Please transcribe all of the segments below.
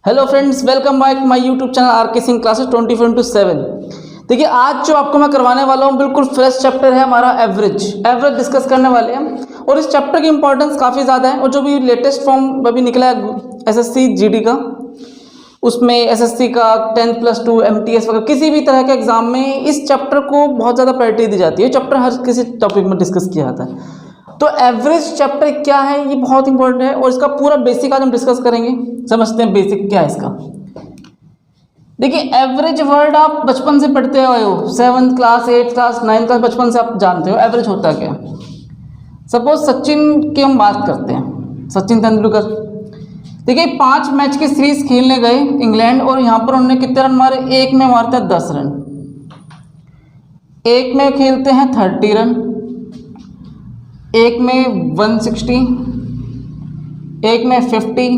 Hello friends, welcome back my YouTube channel are के Singh classes 24/7। देखिए, आज जो आपको मैं करवाने वाला हूँ बिल्कुल फ्रेश चैप्टर है हमारा एवरेज डिस्कस करने वाले हैं। और इस चैप्टर की इंपॉर्टेंस काफ़ी ज़्यादा है। और जो भी लेटेस्ट फॉर्म अभी निकला है एसएससी जीडी का, उसमें एसएससी का 10+2 एमटीएस वगैरह किसी भी तरह के एग्जाम में इस चैप्टर को बहुत ज़्यादा प्रायोरिटी दी जाती है। ये चैप्टर हर किसी टॉपिक में डिस्कस किया जाता है। तो एवरेज चैप्टर क्या है, ये बहुत इंपॉर्टेंट है और इसका पूरा बेसिक आज हम डिस्कस करेंगे। समझते हैं बेसिक क्या है इसका। देखिए, एवरेज वर्ड आप बचपन से पढ़ते आए हो, 7th class 8th class 9th class, बचपन से आप जानते हो एवरेज होता क्या। सपोज सचिन की हम बात करते हैं, सचिन तेंदुलकर। देखिए, 5 मैच की सीरीज खेलने गए इंग्लैंड और यहाँ पर उन्होंने कितने रन मारे, एक में मारते हैं 10 रन, एक में खेलते हैं 30 रन, एक में 160, एक में 50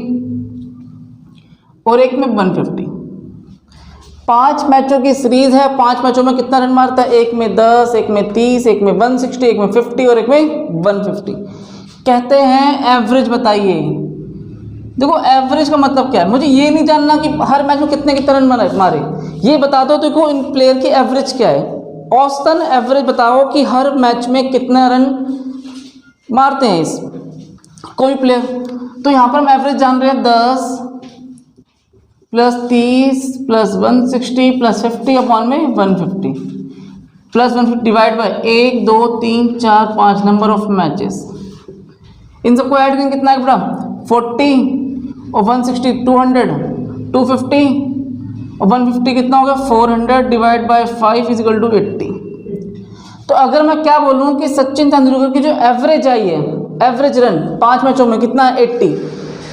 और एक में 150। 5 मैचों की सीरीज है। 5 मैचों में कितना रन मारता है, एक में 10, एक में 30, एक में 160, एक में 50 और एक में 150। कहते हैं एवरेज बताइए। देखो, एवरेज का मतलब क्या है, मुझे ये नहीं जानना कि हर मैच में कितने कितने रन मारे, ये बता दो। देखो, इन प्लेयर की एवरेज क्या है, औसतन एवरेज बताओ कि हर मैच में कितना रन मारते हैं इस कोई प्लेयर। तो यहाँ पर हम एवरेज जान रहे हैं 10 + 30 + 160 + 50 अपॉन में 150 + 150 divide by 1 2 3 4 5 number of matches. इन सबको ऐड करेंगे कितना है बेटा, 40 और 160 200, 250 और 150 कितना होगा 400 डिवाइड बाय 5 = 80। तो अगर मैं क्या बोलूं कि सचिन तेंदुलकर की जो एवरेज आई है, एवरेज रन 5 मैचों में कितना है 80,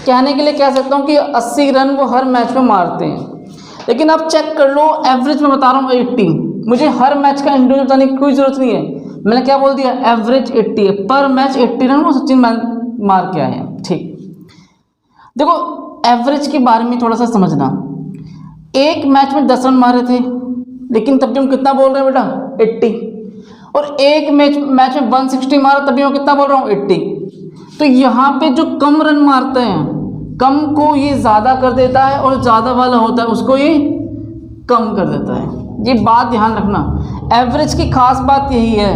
कहने के लिए कह सकता हूं कि 80 रन वो हर मैच में मारते हैं। लेकिन आप चेक कर लो, एवरेज में बता रहा हूँ 80। मुझे हर मैच का इंडिविजुअल बताने की कोई जरूरत नहीं है। मैंने क्या बोल दिया, एवरेज 80 है, पर मैच 80 रन वो सचिन मार के आए हैं। ठीक, देखो एवरेज के बारे में थोड़ा सा समझना। एक मैच में 10 रन मारे थे, लेकिन तब भी हम कितना बोल रहे हैं बेटा, 80। और एक मैच में 160 मारा, तभी मैं कितना बोल रहा हूँ, 80। तो यहाँ पे जो कम रन मारते हैं, कम को ये ज़्यादा कर देता है और ज़्यादा वाला होता है उसको ये कम कर देता है। ये बात ध्यान रखना, एवरेज की खास बात यही है।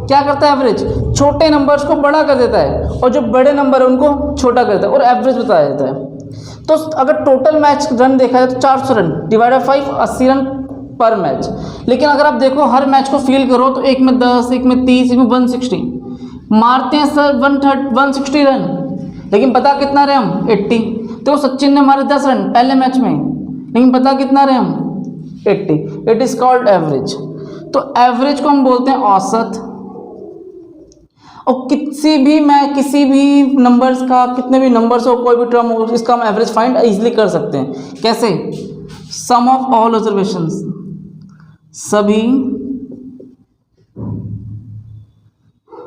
क्या करता है एवरेज, छोटे नंबर्स को बड़ा कर देता है और जो बड़े नंबर है उनको छोटा कर देता है और एवरेज बता देता है। तो अगर टोटल मैच रन देखा जाए तो 400 रन डिवाइड बाय 5, 80 रन पर मैच। लेकिन अगर आप देखो हर मैच को फील करो तो एक में 10, एक में 30, एक में 160 मारते हैं सर 160 रन, लेकिन पता कितना रहे हम, 80। तो सचिन ने मारे 10 रन पहले मैच में, लेकिन पता कितना रहे हम, 80। It is called average. तो एवरेज को हम बोलते हैं औसत। और किसी भी नंबर्स का, कितने भी नंबर्स हो, कोई भी टर्म हो, इसका हम एवरेज फाइंड इजीली कर सकते हैं। कैसे, सम ऑफ ऑल ऑब्जर्वेशंस, सभी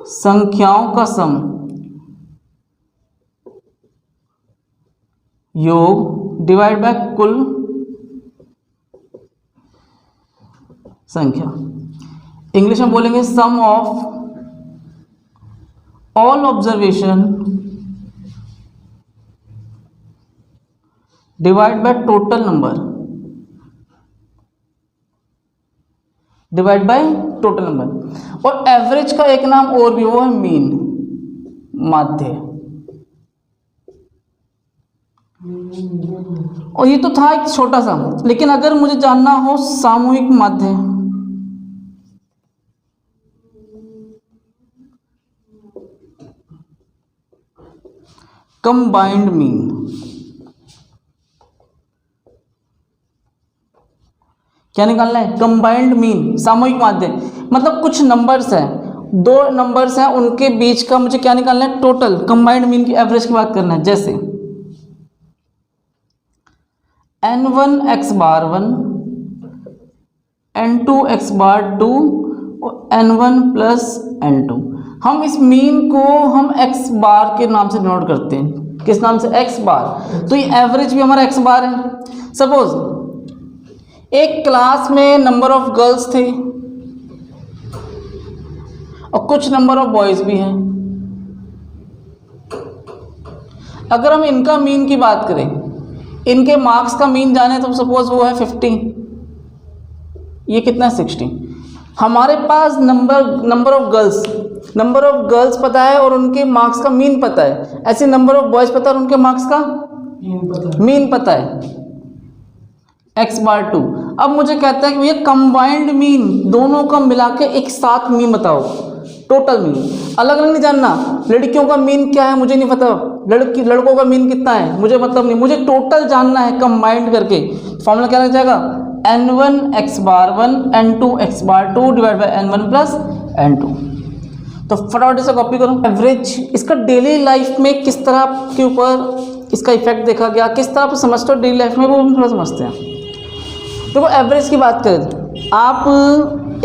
संख्याओं का सम योग डिवाइड बाय कुल संख्या। इंग्लिश में बोलेंगे sum of all observation divide by total number, divide by total number. और एवरेज का एक नाम और भी, वो है मीन, माध्य। और ये तो था एक छोटा सा, लेकिन अगर मुझे जानना हो सामूहिक माध्य, कंबाइंड मीन। क्या निकालना है, कंबाइंड मीन, सामूहिक माध्य। मतलब कुछ नंबर्स हैं, 2 नंबर्स हैं, उनके बीच का मुझे क्या निकालना है, टोटल कंबाइंड मीन की एवरेज की बात करना है। जैसे n1 x बार 1, n2 x बार 2 और n1 + n2। हम इस मीन को हम x बार के नाम से डिनोट करते हैं। किस नाम से, x बार। तो ये एवरेज भी हमारा x बार है। सपोज एक क्लास में नंबर ऑफ गर्ल्स थे और कुछ नंबर ऑफ बॉयज भी हैं। अगर हम इनका मीन की बात करें, इनके मार्क्स का मीन जाने तो सपोज वो है 50, ये कितना है 60। हमारे पास नंबर ऑफ गर्ल्स पता है और उनके मार्क्स का मीन पता है, ऐसे नंबर ऑफ बॉयज़ पता है और उनके मार्क्स का मीन पता है x/2। अब मुझे कहता है कि भैया कंबाइंड मीन, दोनों का मिला के एक साथ मीन बताओ, टोटल मीन। अलग अलग नहीं जानना, लड़कियों का मीन क्या है मुझे नहीं पता, लड़कों का मीन कितना है मुझे मतलब नहीं, मुझे टोटल जानना है कंबाइंड करके। फॉर्मूला क्या लग जाएगा, n1 x/1 n2 x/2 divide by n1 plus n2। तो फटाफट इसे कॉपी करो। एवरेज, इसका डेली लाइफ में किस तरह के ऊपर इसका इफेक्ट देखा गया, किस तरह आप समझते हो डेली लाइफ में, वो हम थोड़ा समझते हैं। देखो एवरेज की बात करें, आप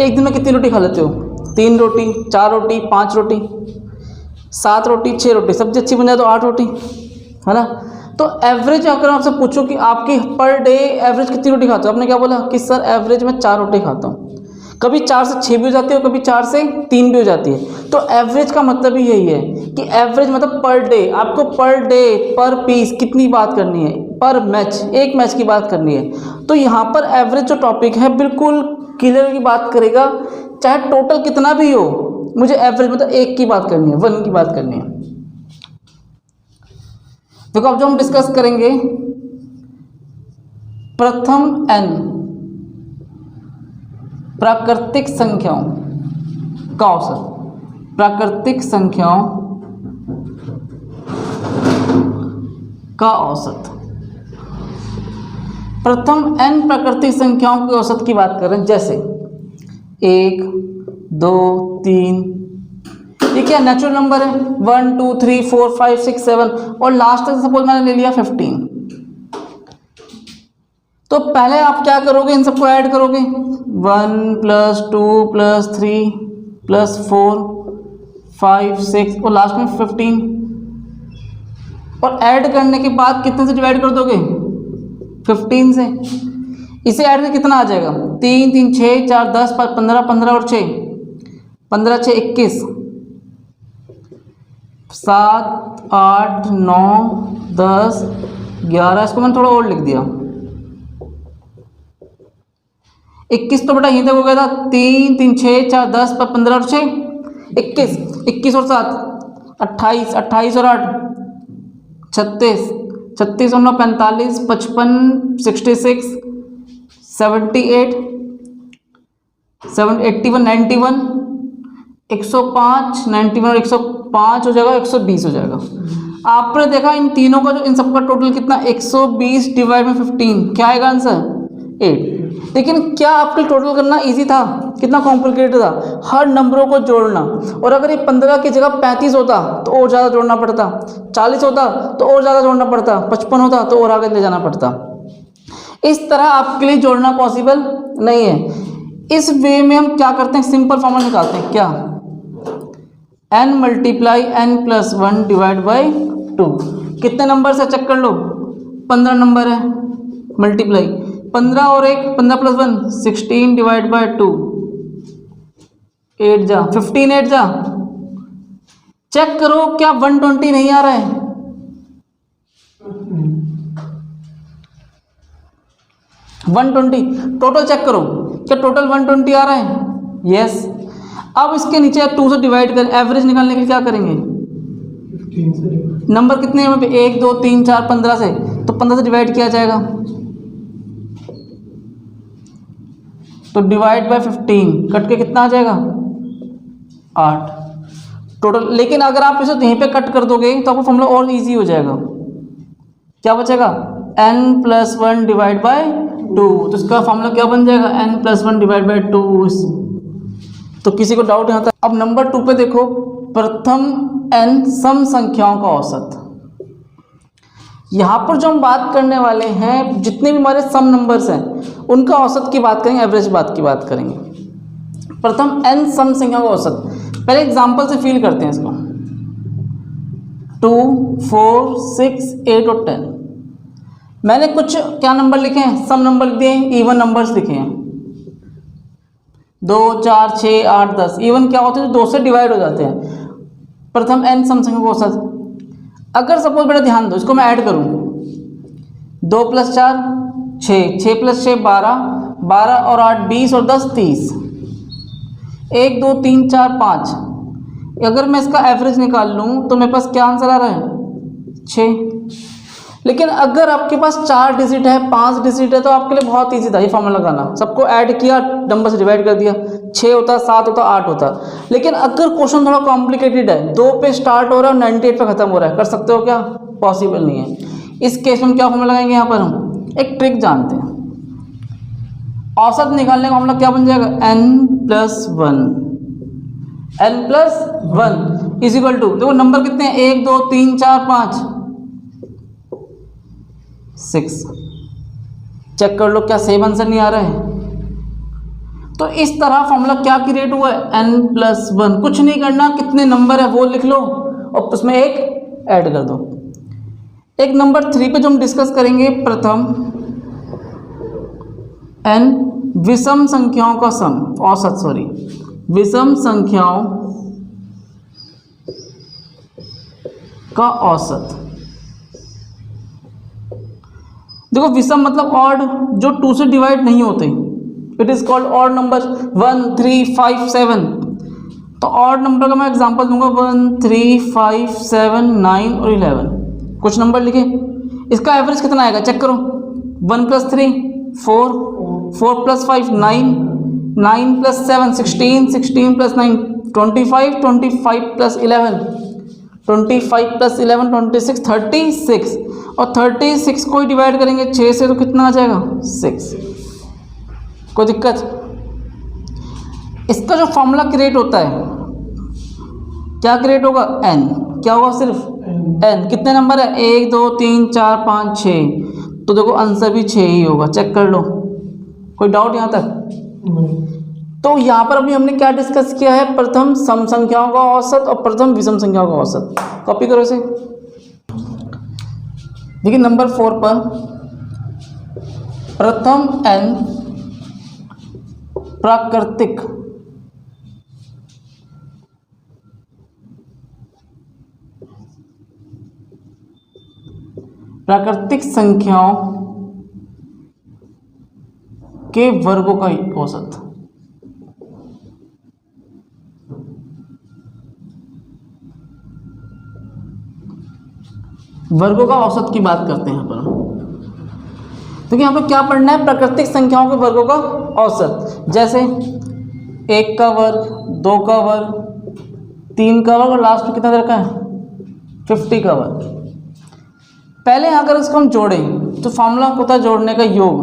एक दिन में कितनी रोटी खा लेते हो, 3 रोटी, 4 रोटी, 5 रोटी, 7 रोटी, 6 रोटी, सब्जी अच्छी बन जाए तो 8 रोटी, है ना। तो एवरेज अगर आपसे पूछो कि आपकी पर डे एवरेज कितनी रोटी खाते हो, आपने क्या बोला कि सर एवरेज में 4 रोटी खाता हूँ। कभी 4 से 6 भी हो जाती है, कभी 4 से 3 भी हो जाती है। तो एवरेज का मतलब ही यही है कि एवरेज मतलब पर डे, आपको पर डे पर पीस कितनी बात करनी है, पर मैच, एक मैच की बात करनी है। तो यहाँ पर एवरेज जो टॉपिक है बिल्कुल क्लियर की बात करेगा, चाहे टोटल कितना भी हो, मुझे एवरेज मतलब एक की बात करनी है, 1 की बात करनी है। देखो अब जो हम डिस्कस करेंगे, प्रथम n प्राकृतिक संख्याओं का औसत, प्राकृतिक संख्याओं का औसत। प्रथम n प्राकृतिक संख्याओं के औसत की बात करें, जैसे 1 2 3, ये क्या नेचुरल नंबर है, 1 2 3 4 5 6 7 और लास्ट तक सपोज मैंने ले लिया 15। तो पहले आप क्या करोगे, इन सबको ऐड करोगे, 1 + 2 + 3 + 4 5 6 और लास्ट में 15, और ऐड करने के बाद कितने से डिवाइड कर दोगे, 15 से। इसे ऐड करके कितना आ जाएगा, 3 3 6 4 10 15 15 और 6 15 6 21 7 8 9 10 11, इसको मैंने थोड़ा और लिख दिया, 21 तो बेटा यहीं तक हो गया था, 3 3 6 4 10 15 और 6 21 21 और 7 28 28 और 8 36 36 और 9 45 55 66 78 81 91 105 91 और 105 हो जाएगा, 120 हो जाएगा। आपने देखा इन तीनों का जो इन सबका टोटल कितना, 120 डिवाइड में 15, क्या आएगा आंसर 8। लेकिन क्या आपके टोटल करना इजी था, कितना कॉम्प्लिकेटेड था, हर नंबरों को जोड़ना। और अगर ये 15 की जगह 35 होता तो और ज़्यादा जोड़ना पड़ता, 40 होता तो और ज़्यादा जोड़ना पड़ता, 55 होता तो और आगे ले जाना पड़ता। इस तरह आपके लिए जोड़ना पॉसिबल नहीं है। इस वे में हम क्या करते हैं, सिंपल फॉर्मूला निकालते हैं, क्या n × n + 1 डिवाइड बाई 2। कितने नंबर से चेक कर लो, 15 नंबर है, मल्टीप्लाई 15 और 1 15 + 1 16 डिवाइड बाई 2 8 जा 15 8 जा। चेक करो क्या 120 नहीं आ रहा है, टोटल चेक करो क्या टोटल 120 आ रहा है, यस। अब इसके नीचे 2 से डिवाइड कर, एवरेज निकालने के लिए क्या करेंगे, नंबर कितने हैं 1 2 3 4 15 से, तो 15 से डिवाइड किया जाएगा, तो डिवाइड बाय 15 कट के कितना आ जाएगा 8 टोटल। लेकिन अगर आप इसे यहीं पे कट कर दोगे तो आपका फॉर्मूला और इजी हो जाएगा, क्या बचेगा n + 1 डिवाइड बाय 2। तो इसका फॉर्मूला क्या बन जाएगा, n + 1 डिवाइड बाय 2। तो किसी को डाउट यहाँ था। अब नंबर 2 पे देखो, प्रथम n सम संख्याओं का औसत। यहाँ पर जो हम बात करने वाले हैं, जितने भी हमारे सम नंबर्स हैं उनका औसत की बात करेंगे, एवरेज की बात करेंगे। प्रथम n सम संख्याओं का औसत, पहले एग्जांपल से फील करते हैं इसको। 2 4 6 8 और 10, मैंने कुछ क्या नंबर लिखे हैं, सम नंबर लिख दिए, इवन नंबर्स लिखे हैं। 2 4 6 8 10 इवन क्या होते हैं, 2 से डिवाइड हो जाते हैं। प्रथम n सम संख्याओं का औसत। अगर सपोज बेटा ध्यान दो, इसको मैं ऐड करूं, 2 + 4 6, 6 + 6 12, 12 और 8 20 और 10 30, 1 2 3 4 5। अगर मैं इसका एवरेज निकाल लूं तो मेरे पास क्या आंसर आ रहा है 6। लेकिन अगर आपके पास 4 डिजिट है, 5 डिजिट है, तो आपके लिए बहुत ईजी था ये फॉर्मूला लगाना। सबको ऐड किया, नंबर से डिवाइड कर दिया, 6 होता, 7 होता, 8 होता। लेकिन अगर क्वेश्चन थोड़ा कॉम्प्लिकेटेड है, 2 पे स्टार्ट हो रहा है और 98 पे खत्म हो रहा है, कर सकते हो क्या? पॉसिबल नहीं है। इस केस में क्या फॉर्मूला लगाएंगे? यहाँ पर हम एक ट्रिक जानते हैं। औसत निकालने का फॉर्मूला क्या बन जाएगा? n+1, n+1 is equal to, देखो नंबर कितने हैं, 1 2 3 4 5 6। चेक कर लो क्या सेम आंसर नहीं आ रहा है? तो इस तरह फॉर्मूला क्या क्रिएट हुआ है? n+1। कुछ नहीं करना, कितने नंबर है वो लिख लो और उसमें एक ऐड कर दो। एक नंबर 3 पे जो हम डिस्कस करेंगे, प्रथम n विषम संख्याओं का सम, औसत, सॉरी, विषम संख्याओं का औसत। देखो विषम मतलब ऑड, जो 2 से डिवाइड नहीं होते, it is called odd number. 1 3 5 7, तो ऑड नंबर का मैं एग्जांपल दूंगा, 1 3 5 7 9 और 11। कुछ नंबर लिखे, इसका एवरेज कितना आएगा चेक करो। 1 + 3 4, 4 + 5 9, 9 + 7 16, 16 + 9 25, 25 + 11 25 + 11 26, 36। और 36 को ही डिवाइड करेंगे 6 से तो कितना आ जाएगा? 6। कोई दिक्कत? इसका जो फॉर्मूला क्रिएट होता है, क्या क्रिएट होगा? n। क्या होगा? सिर्फ n। कितने नंबर है? 1 2 3 4 5 6, तो देखो आंसर भी 6 ही होगा। चेक कर लो, कोई डाउट यहाँ तक? तो यहाँ पर अभी हमने क्या डिस्कस किया है? प्रथम सम संख्याओं का औसत और प्रथम विषम संख्याओं का औसत। कॉपी करो इसे। देखिए नंबर 4 पर, प्रथम n प्राकृतिक संख्याओं के वर्गों का औसत। वर्गों का औसत की बात करते हैं यहाँ पर। तो यहाँ पर क्या पढ़ना है? प्राकृतिक संख्याओं के वर्गों का औसत। जैसे 1 का वर्ग, 2 का वर्ग, 3 का वर्ग और लास्ट में कितना दे रखा है? 50 का वर्ग। पहले अगर इसको हम जोड़ें तो फॉर्मूला होता है जोड़ने का योग,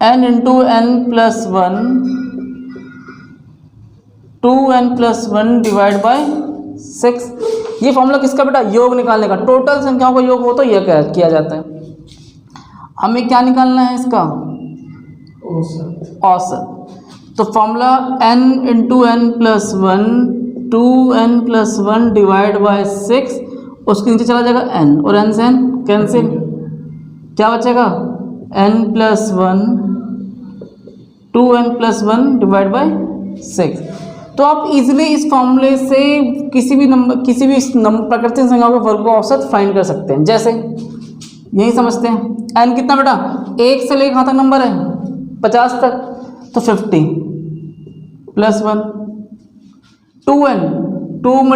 n × n+1 2n+1 divide by 6। ये फॉर्मूला किसका बेटा? योग निकालने का। टोटल संख्याओं का योग हो तो यह किया जाता है। हमें क्या निकालना है? इसका औसत। तो formula n × n+1 2n+1 divide by 6, उसके नीचे चला जाएगा n और n से n कैंसिल, क्या बचेगा? n+1 2n+1 divide by 6। तो आप इजीली इस फॉर्मूले से किसी भी प्राकृतिक संख्याओं के वर्ग का औसत फाइंड कर सकते हैं। जैसे यही समझते हैं, n कितना बेटा? 1 से लेकर कहाँ तक नंबर है? 50 तक, तो 50 + 1 2n, 2 ×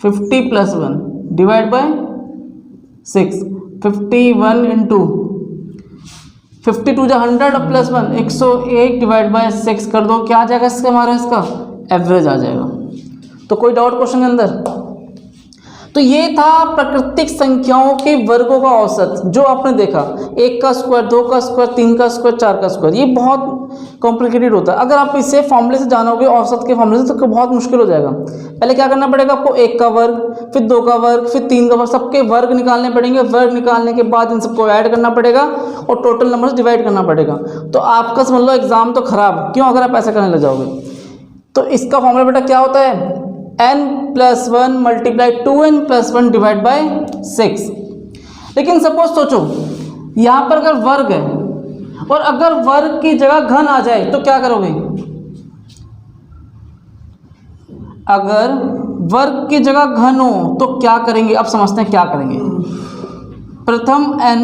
50 + 1 डिवाइड बाय 6, 51 × 52 जा 100 और +1 101 डिवाइड बाय 6 कर दो, क्या आ जाएगा इसका? हमारा इसका एवरेज आ जाएगा। तो कोई डाउट क्वेश्चन के अंदर? तो ये था प्राकृतिक संख्याओं के वर्गों का औसत, जो आपने देखा 1 का स्क्वायर, 2 का स्क्वायर, 3 का स्क्वायर, 4 का स्क्वायर। ये बहुत कॉम्प्लिकेटेड होता है। अगर आप इसे फॉर्मूले से जानोगे, औसत के फॉर्मूले से, तो बहुत मुश्किल हो जाएगा। पहले क्या करना पड़ेगा आपको? 1 का वर्ग, फिर 2 का वर्ग, फिर 3 का वर्ग, सबके वर्ग निकालने पड़ेंगे। वर्ग निकालने के बाद इन सबको ऐड करना पड़ेगा और टोटल नंबर से डिवाइड करना पड़ेगा। तो आपका समझ लो एग्जाम तो खराब। क्यों? अगर आप ऐसा करने लग जाओगे। तो इसका फॉर्मूला बेटा क्या होता है? n+1 × 2n+1 divide by 6। लेकिन सपोज सोचो यहाँ पर अगर वर्ग है और अगर वर्ग की जगह घन आ जाए तो क्या करोगे? अगर वर्ग की जगह घन हो तो क्या करेंगे, अब समझते हैं क्या करेंगे। प्रथम n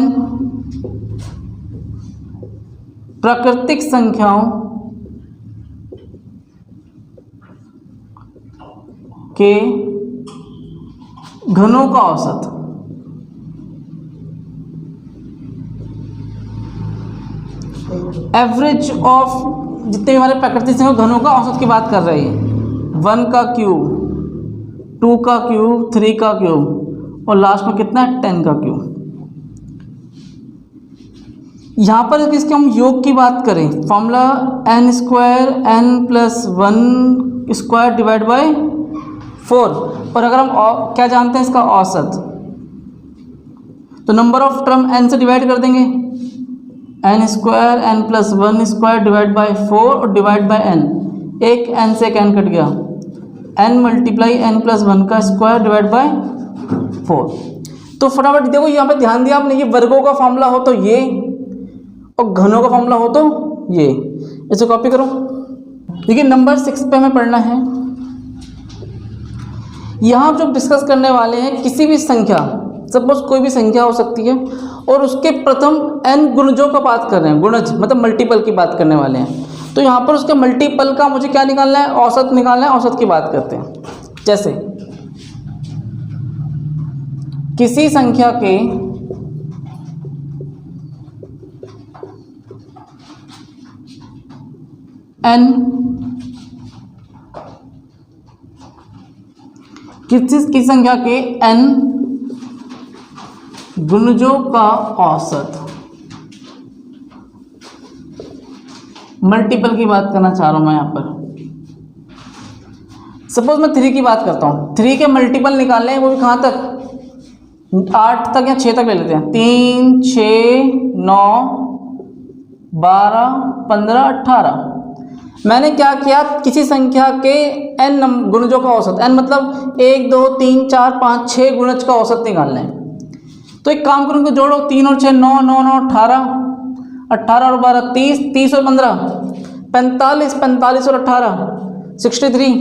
प्राकृतिक संख्याओं के घनों का औसत, एवरेज ऑफ जितने हमारे प्राकृतिक संख्या घनों का औसत की बात कर रहे हैं। 1 का क्यूब, 2 का क्यूब, 3 का क्यूब और लास्ट में कितना है 10 का क्यूब। यहाँ पर इसके हम योग की बात करें, formula n square n plus 1 square divide by 4, और अगर हम क्या जानते हैं इसका औसत, तो नंबर ऑफ टर्म n से डिवाइड कर देंगे, n square n plus 1 square divide by 4 और डिवाइड बाय n, एक n से एक n कट गया, n मल्टीप्लाई n प्लस 1 का स्क्वायर डिवाइड बाय 4। तो फटाफट देखो यहाँ पे ध्यान दिया आपने, ये वर्गों का फॉर्मूला हो तो ये, और घनों का फॉर्मूला हो तो ये, इसे कॉपी करो। देखिए नंबर 6 पे हमें पढ़ना है। यहाँ जो डिस्कस करने वाले हैं किसी भी संख्या, सपोज कोई भी संख्या हो सकती है और उसके प्रथम n गुणजों का बात कर रहे हैं, गुणज मतलब मल्टीपल की बात करने वाले हैं। तो यहाँ पर उसके मल्टीपल का मुझे क्या निकालना है, औसत निकालना है। औसत की बात करते हैं, जैसे किसी संख्या के n, किसी संख्या के n गुणजों का औसत, मल्टीपल की बात करना चाह रहा हूं मैं यहाँ पर। सपोज मैं 3 की बात करता हूँ, 3 के मल्टीपल निकालने हैं, वो भी कहाँ तक, 8 तक या 6 तक ले लेते हैं। 3, 6, 9, 12, 15, 18। मैंने क्या किया, किसी संख्या के n गुणजों का औसत, n मतलब 1, 2, 3, 4, 5, 6 गुणज का औसत निकालना है। तो एक काम करो, उनको जोड़ो, 3 और 6 9, 9, 9 18, 18 और 12 30, 30 और 15 45, 45 और 18 63,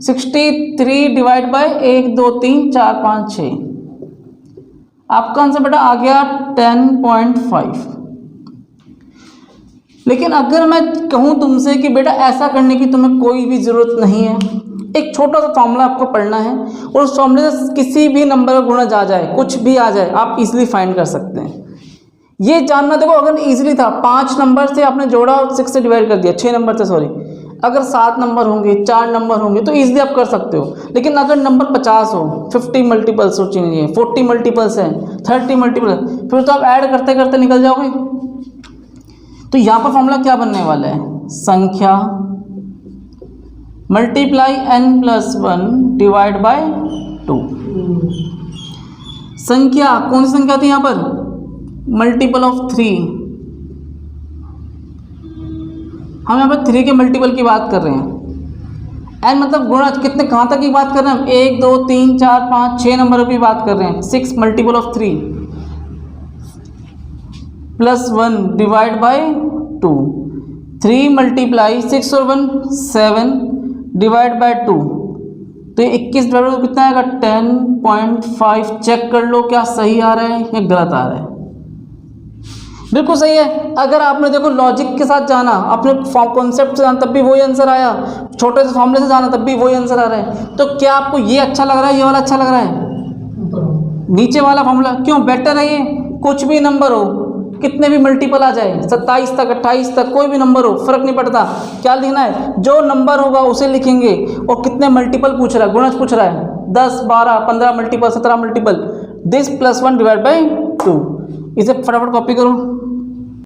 63 डिवाइड बाय 1, 2, 3, 4, 5, 6। आपका आंसर बेटा आ गया 10.5। लेकिन अगर मैं कहूं तुमसे कि बेटा ऐसा करने की तुम्हें कोई भी ज़रूरत नहीं है, एक छोटा सा फॉर्मूला आपको पढ़ना है और उस फॉर्मूले से किसी भी नंबर का गुणज आ जाए, कुछ भी आ जाए, आप इजीली फाइंड कर सकते हैं। ये जानना, देखो अगर इजीली था, 5 नंबर से आपने जोड़ा और 6 से डिवाइड कर दिया, 6 नंबर से, सॉरी, अगर 7 नंबर होंगे, 4 नंबर होंगे तो इजीली आप कर सकते हो। लेकिन अगर नंबर 50 हो, 50 मल्टीपल्स सोचिए, 40 मल्टीपल्स हैं, 30 मल्टीपल, फिर तो आप ऐड करते करते निकल जाओगे। तो यहाँ पर फॉर्मूला क्या बनने वाला है, संख्या multiply n plus 1 divide by 2। संख्या कौन सी संख्या थी यहाँ पर, मल्टीपल ऑफ 3। हम यहाँ पर 3 के मल्टीपल की बात कर रहे हैं। n मतलब गुणज, कितने कहाँ तक की बात कर रहे हैं हम, 1, 2, 3, 4, 5, 6 नंबरों की बात कर रहे हैं। 6 multiple of 3 plus 1 divide by 2। 3 multiply 6 और 1 7 डिवाइड बाय 2, तो 21 डिवाइड बाय कितना आएगा 10.5। चेक कर लो क्या सही आ रहा है या गलत आ रहा है। बिल्कुल सही है। अगर आपने देखो लॉजिक के साथ जाना, अपने कॉन्सेप्ट से जाना, तब भी वही आंसर आया, छोटे से फॉर्मूले से जाना तब भी वही आंसर आ रहा है। तो क्या आपको ये अच्छा लग रहा है, ये वाला अच्छा लग रहा है, नीचे वाला फॉर्मूला? क्यों बेटर है ये, कुछ भी नंबर हो, कितने भी मल्टीपल आ जाए, 27 तक 28 तक कोई भी नंबर हो, फर्क नहीं पड़ता। क्या लिखना है, जो नंबर होगा उसे लिखेंगे। और कितने मल्टीपल पूछ रहा है, गुणज पूछ रहा है, 10, 12, 15 multiple, 17 multiple, this plus 1 divide by 2। इसे फटाफट कॉपी करो।